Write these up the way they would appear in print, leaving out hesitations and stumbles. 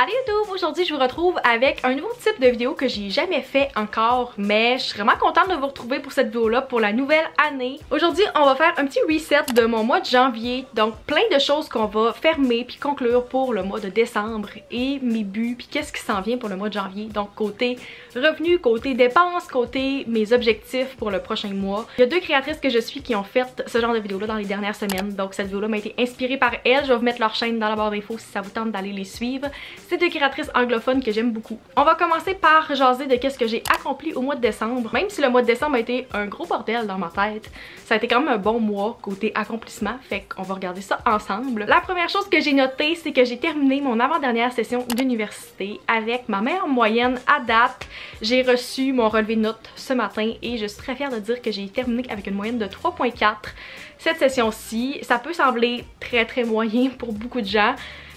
Allez YouTube, aujourd'hui je vous retrouve avec un nouveau type de vidéo que j'ai jamais fait encore, mais je suis vraiment contente de vous retrouver pour cette vidéo là pour la nouvelle année. Aujourd'hui on va faire un petit reset de mon mois de janvier, donc plein de choses qu'on va fermer puis conclure pour le mois de décembre et mes buts puis qu'est-ce qui s'en vient pour le mois de janvier, donc côté revenus, côté dépenses, côté mes objectifs pour le prochain mois. Il y a deux créatrices que je suis qui ont fait ce genre de vidéo là dans les dernières semaines, donc cette vidéo là m'a été inspirée par elles. Je vais vous mettre leur chaîne dans la barre d'infos si ça vous tente d'aller les suivre. C'est deux créatrices anglophones que j'aime beaucoup. On va commencer par jaser de qu'est-ce que j'ai accompli au mois de décembre. Même si le mois de décembre a été un gros bordel dans ma tête, ça a été quand même un bon mois côté accomplissement, fait qu'on va regarder ça ensemble. La première chose que j'ai notée, c'est que j'ai terminé mon avant-dernière session d'université avec ma meilleure moyenne à date. J'ai reçu mon relevé de notes ce matin et je suis très fière de dire que j'ai terminé avec une moyenne de 3.4 cette session-ci. Ça peut sembler très moyen pour beaucoup de gens,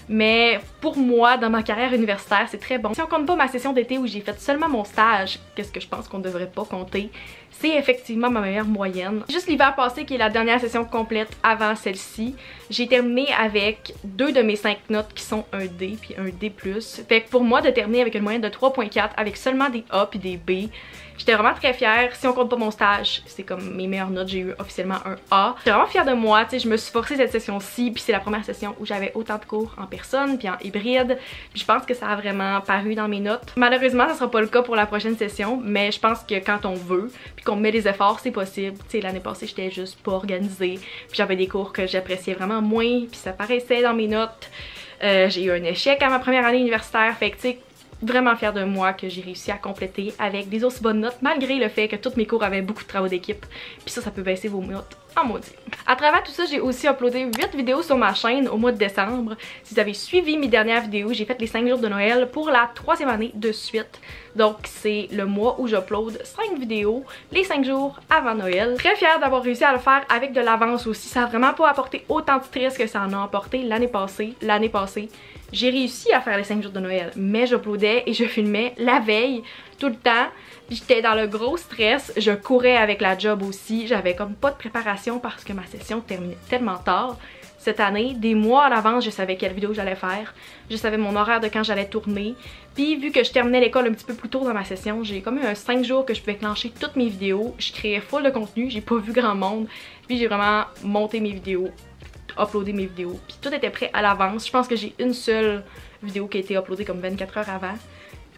mais pour moi, dans ma carrière universitaire, c'est très bon. Si on compte pas ma session d'été où j'ai fait seulement mon stage, qu'est-ce que je pense qu'on devrait pas compter, c'est effectivement ma meilleure moyenne. Juste l'hiver passé, qui est la dernière session complète avant celle-ci, j'ai terminé avec 2 de mes 5 notes qui sont un D puis un D+. Fait que pour moi, de terminer avec une moyenne de 3.4 avec seulement des A puis des B, j'étais vraiment très fière. Si on compte pas mon stage, c'est comme mes meilleures notes, j'ai eu officiellement un A. J'étais vraiment fière de moi, tu sais, je me suis forcée cette session-ci, puis c'est la première session où j'avais autant de cours en personne puis en hybride. Puis je pense que ça a vraiment paru dans mes notes. Malheureusement, ça sera pas le cas pour la prochaine session, mais je pense que quand on veut, puis qu'on met les efforts, c'est possible. Tu sais, l'année passée, j'étais juste pas organisée, puis j'avais des cours que j'appréciais vraiment moins, puis ça paraissait dans mes notes. J'ai eu un échec à ma première année universitaire, fait que tu sais, vraiment fière de moi que j'ai réussi à compléter avec des aussi bonnes notes malgré le fait que tous mes cours avaient beaucoup de travaux d'équipe. Puis ça peut baisser vos notes en maudit. À travers tout ça, j'ai aussi uploadé 8 vidéos sur ma chaîne au mois de décembre. Si vous avez suivi mes dernières vidéos, j'ai fait les 5 jours de Noël pour la 3e année de suite. Donc c'est le mois où j'upload 5 vidéos les 5 jours avant Noël. Très fière d'avoir réussi à le faire avec de l'avance aussi. Ça a vraiment pas apporté autant de stress que ça en a apporté l'année passée. J'ai réussi à faire les 5 jours de Noël, mais j'uploadais et je filmais la veille tout le temps. J'étais dans le gros stress, je courais avec la job aussi, j'avais comme pas de préparation parce que ma session terminait tellement tard. Cette année, des mois à l'avance, je savais quelle vidéo j'allais faire, je savais mon horaire de quand j'allais tourner. Puis vu que je terminais l'école un petit peu plus tôt dans ma session, j'ai comme eu un 5 jours que je pouvais clencher toutes mes vidéos. Je créais full de contenu, j'ai pas vu grand monde, puis j'ai vraiment monté mes vidéos, uploader mes vidéos, puis tout était prêt à l'avance. Je pense que j'ai une seule vidéo qui a été uploadée comme 24 heures avant.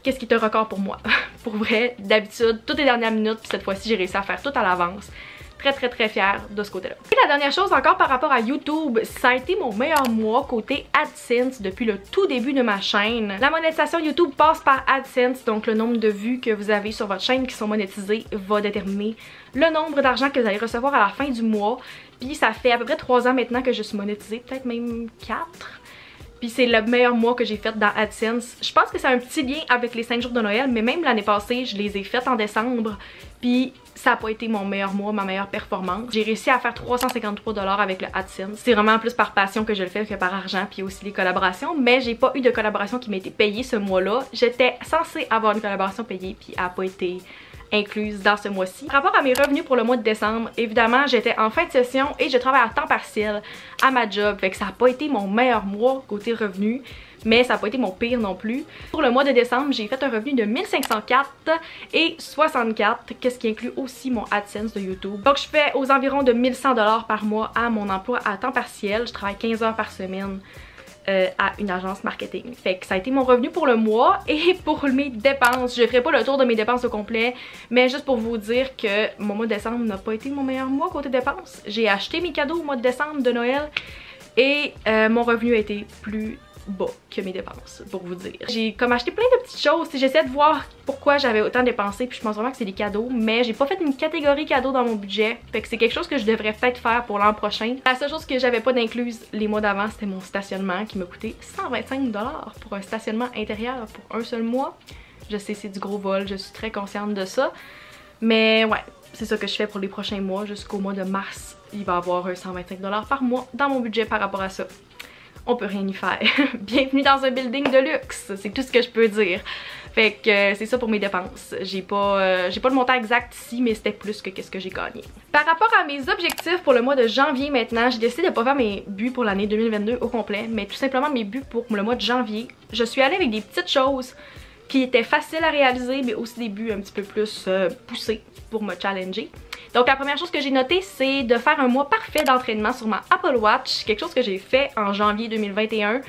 Qu'est-ce qui est un record pour moi? Pour vrai, d'habitude, toutes les dernières minutes, puis cette fois-ci j'ai réussi à faire tout à l'avance. Très fière de ce côté-là. Et la dernière chose encore par rapport à YouTube, ça a été mon meilleur mois côté AdSense depuis le tout début de ma chaîne. La monétisation YouTube passe par AdSense, donc le nombre de vues que vous avez sur votre chaîne qui sont monétisées va déterminer le nombre d'argent que vous allez recevoir à la fin du mois. Puis ça fait à peu près 3 ans maintenant que je suis monétisée, peut-être même 4. Puis c'est le meilleur mois que j'ai fait dans AdSense. Je pense que c'est un petit lien avec les 5 jours de Noël, mais même l'année passée, je les ai faites en décembre. Puis ça n'a pas été mon meilleur mois, ma meilleure performance. J'ai réussi à faire 353 $ avec le AdSense. C'est vraiment plus par passion que je le fais que par argent, puis aussi les collaborations. Mais j'ai pas eu de collaboration qui m'a été payée ce mois-là. J'étais censée avoir une collaboration payée, puis elle n'a pas été incluse dans ce mois-ci. Par rapport à mes revenus pour le mois de décembre, évidemment j'étais en fin de session et je travaille à temps partiel à ma job, fait que ça n'a pas été mon meilleur mois côté revenus, mais ça n'a pas été mon pire non plus. Pour le mois de décembre, j'ai fait un revenu de 1504 et 64, qu'est-ce qui inclut aussi mon AdSense de YouTube. Donc je fais aux environs de 1100 $ par mois à mon emploi à temps partiel. Je travaille 15 heures par semaine à une agence marketing. Fait que ça a été mon revenu pour le mois. Et pour mes dépenses, je ferai pas le tour de mes dépenses au complet, mais juste pour vous dire que mon mois de décembre n'a pas été mon meilleur mois côté dépenses. J'ai acheté mes cadeaux au mois de décembre de Noël et mon revenu a été plus bas que mes dépenses, pour vous dire. J'ai comme acheté plein de petites choses, j'essaie de voir pourquoi j'avais autant dépensé, puis je pense vraiment que c'est des cadeaux, mais j'ai pas fait une catégorie cadeaux dans mon budget, fait que c'est quelque chose que je devrais peut-être faire pour l'an prochain. La seule chose que j'avais pas d'incluse les mois d'avant, c'était mon stationnement qui m'a coûté 125 $ pour un stationnement intérieur pour un seul mois. Je sais, c'est du gros vol, je suis très consciente de ça, mais ouais, c'est ça que je fais pour les prochains mois. Jusqu'au mois de mars, il va y avoir 125 $ par mois dans mon budget par rapport à ça. On peut rien y faire. Bienvenue dans un building de luxe, c'est tout ce que je peux dire. Fait que c'est ça pour mes dépenses. J'ai pas le montant exact ici, mais c'était plus que qu'est-ce que j'ai gagné. Par rapport à mes objectifs pour le mois de janvier maintenant, j'ai décidé de pas faire mes buts pour l'année 2022 au complet, mais tout simplement mes buts pour le mois de janvier. Je suis allée avec des petites choses qui étaient faciles à réaliser, mais aussi des buts un petit peu plus poussés pour me challenger. Donc la première chose que j'ai notée, c'est de faire un mois parfait d'entraînement sur ma Apple Watch, quelque chose que j'ai fait en janvier 2021.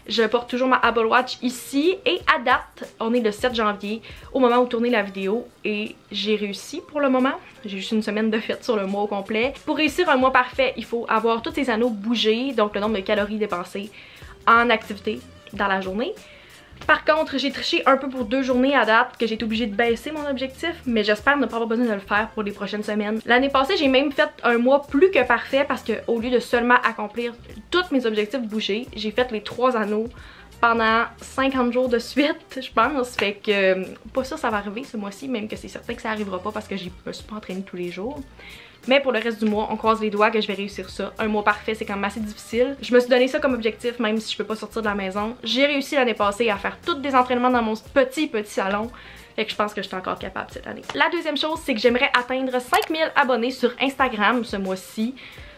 Je porte toujours ma Apple Watch ici et à date, on est le 7 janvier au moment où tourner la vidéo et j'ai réussi pour le moment. J'ai juste une semaine de fête sur le mois au complet. Pour réussir un mois parfait, il faut avoir tous ces anneaux bougés, donc le nombre de calories dépensées en activité dans la journée. Par contre, j'ai triché un peu pour 2 journées à date, que j'ai été obligée de baisser mon objectif, mais j'espère ne pas avoir besoin de le faire pour les prochaines semaines. L'année passée, j'ai même fait un mois plus que parfait parce que au lieu de seulement accomplir tous mes objectifs bougés, j'ai fait les 3 anneaux pendant 50 jours de suite, je pense. Fait que pas sûr ça va arriver ce mois-ci, même que c'est certain que ça arrivera pas parce que je me suis pas entraînée tous les jours. Mais pour le reste du mois, on croise les doigts que je vais réussir ça. Un mois parfait, c'est quand même assez difficile. Je me suis donné ça comme objectif, même si je peux pas sortir de la maison. J'ai réussi l'année passée à faire tous des entraînements dans mon petit salon. Fait que je pense que je suis encore capable cette année. La deuxième chose, c'est que j'aimerais atteindre 5000 abonnés sur Instagram ce mois-ci.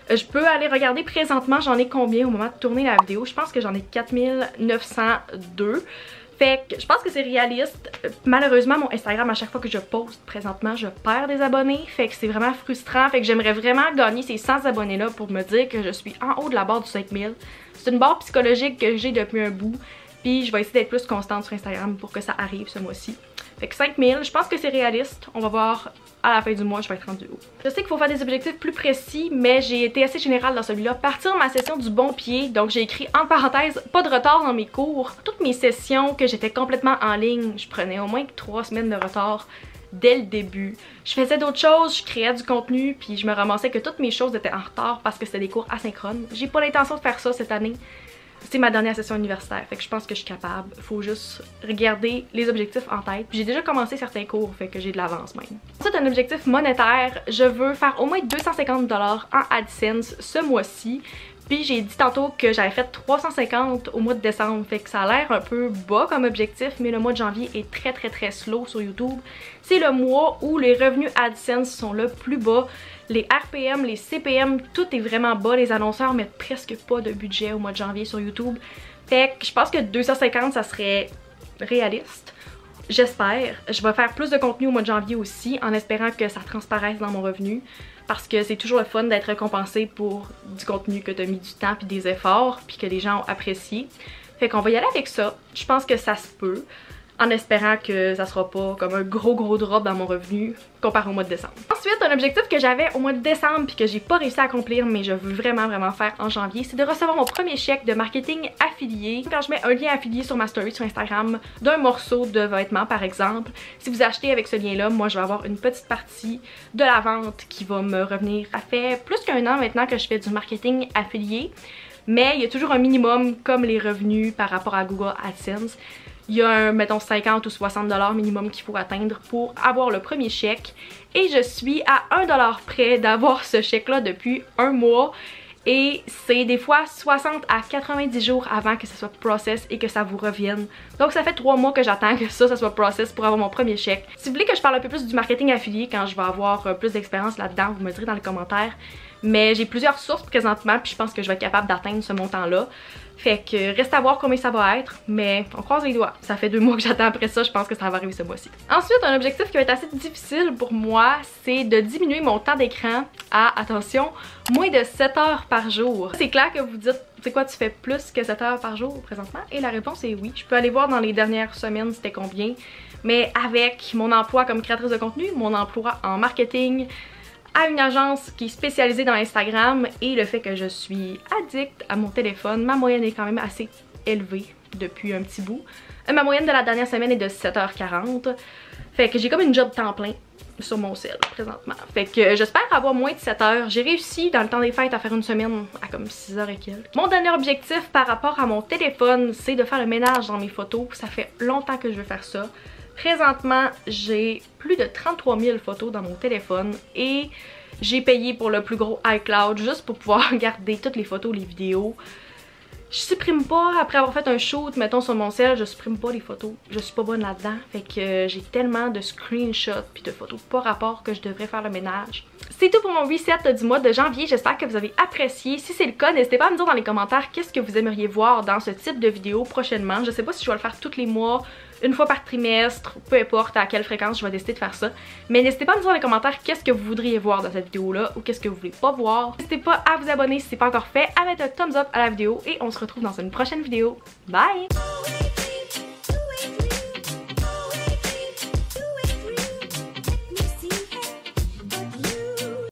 Je peux aller regarder présentement, j'en ai combien au moment de tourner la vidéo. Je pense que j'en ai 4902. Fait que je pense que c'est réaliste. Malheureusement, mon Instagram, à chaque fois que je poste présentement, je perds des abonnés. Fait que c'est vraiment frustrant. Fait que j'aimerais vraiment gagner ces 100 abonnés-là pour me dire que je suis en haut de la barre du 5000. C'est une barre psychologique que j'ai depuis un bout. Puis je vais essayer d'être plus constante sur Instagram pour que ça arrive ce mois-ci. Fait que 5000, je pense que c'est réaliste. On va voir à la fin du mois, je vais être rendu haut. Je sais qu'il faut faire des objectifs plus précis, mais j'ai été assez générale dans celui-là. Partir ma session du bon pied, donc j'ai écrit en parenthèse, pas de retard dans mes cours. Toutes mes sessions que j'étais complètement en ligne, je prenais au moins 3 semaines de retard dès le début. Je faisais d'autres choses, je créais du contenu, puis je me ramassais que toutes mes choses étaient en retard parce que c'était des cours asynchrones. J'ai pas l'intention de faire ça cette année. C'est ma dernière session universitaire, fait que je pense que je suis capable. Faut juste regarder les objectifs en tête. J'ai déjà commencé certains cours, fait que j'ai de l'avance même. Ensuite, un objectif monétaire, je veux faire au moins 250 $ en AdSense ce mois-ci. Puis j'ai dit tantôt que j'avais fait 350 au mois de décembre, fait que ça a l'air un peu bas comme objectif, mais le mois de janvier est très slow sur YouTube. C'est le mois où les revenus AdSense sont le plus bas. Les RPM, les CPM, tout est vraiment bas. Les annonceurs mettent presque pas de budget au mois de janvier sur YouTube. Fait que je pense que 250, ça serait réaliste. J'espère. Je vais faire plus de contenu au mois de janvier aussi, en espérant que ça transparaisse dans mon revenu. Parce que c'est toujours le fun d'être récompensé pour du contenu que tu as mis du temps puis des efforts, puis que les gens ont apprécié. Fait qu'on va y aller avec ça. Je pense que ça se peut, en espérant que ça sera pas comme un gros drop dans mon revenu comparé au mois de décembre. Ensuite, un objectif que j'avais au mois de décembre puis que j'ai pas réussi à accomplir, mais je veux vraiment faire en janvier, c'est de recevoir mon premier chèque de marketing affilié. Quand je mets un lien affilié sur ma story sur Instagram d'un morceau de vêtement par exemple, si vous achetez avec ce lien-là, moi je vais avoir une petite partie de la vente qui va me revenir. Ça fait plus qu'1 an maintenant que je fais du marketing affilié, mais il y a toujours un minimum comme les revenus par rapport à Google AdSense. Il y a un, mettons, 50 ou 60 $ minimum qu'il faut atteindre pour avoir le premier chèque. Et je suis à 1 $ près d'avoir ce chèque-là depuis un mois. Et c'est des fois 60 à 90 jours avant que ça soit process et que ça vous revienne. Donc ça fait 3 mois que j'attends que ça soit process pour avoir mon premier chèque. Si vous voulez que je parle un peu plus du marketing affilié quand je vais avoir plus d'expérience là-dedans, vous me direz dans les commentaires. Mais j'ai plusieurs sources présentement puis je pense que je vais être capable d'atteindre ce montant-là. Fait que reste à voir combien ça va être, mais on croise les doigts. Ça fait 2 mois que j'attends après ça, je pense que ça va arriver ce mois-ci. Ensuite, un objectif qui va être assez difficile pour moi, c'est de diminuer mon temps d'écran à, attention, moins de 7 heures par jour. C'est clair que vous dites, c'est quoi, tu fais plus que 7 heures par jour présentement? Et la réponse est oui. Je peux aller voir dans les dernières semaines c'était combien, mais avec mon emploi comme créatrice de contenu, mon emploi en marketing, à une agence qui est spécialisée dans Instagram et le fait que je suis addict à mon téléphone, ma moyenne est quand même assez élevée depuis un petit bout. Ma moyenne de la dernière semaine est de 7h40. Fait que j'ai comme une job temps plein sur mon cell présentement. Fait que j'espère avoir moins de 7 heures. J'ai réussi dans le temps des fêtes à faire une semaine à comme 6h et quelques. Mon dernier objectif par rapport à mon téléphone, c'est de faire le ménage dans mes photos. Ça fait longtemps que je veux faire ça. Présentement, j'ai plus de 33 000 photos dans mon téléphone et j'ai payé pour le plus gros iCloud juste pour pouvoir garder toutes les photos, les vidéos. Je supprime pas, après avoir fait un shoot, mettons sur mon cell, je supprime pas les photos. Je suis pas bonne là-dedans. Fait que j'ai tellement de screenshots puis de photos pas rapport que je devrais faire le ménage. C'est tout pour mon reset du mois de janvier. J'espère que vous avez apprécié. Si c'est le cas, n'hésitez pas à me dire dans les commentaires qu'est-ce que vous aimeriez voir dans ce type de vidéo prochainement. Je sais pas si je vais le faire tous les mois, une fois par trimestre, peu importe à quelle fréquence je vais décider de faire ça. Mais n'hésitez pas à me dire dans les commentaires qu'est-ce que vous voudriez voir dans cette vidéo-là ou qu'est-ce que vous voulez pas voir. N'hésitez pas à vous abonner si c'est pas encore fait, à mettre un thumbs up à la vidéo et on se retrouve dans une prochaine vidéo. Bye!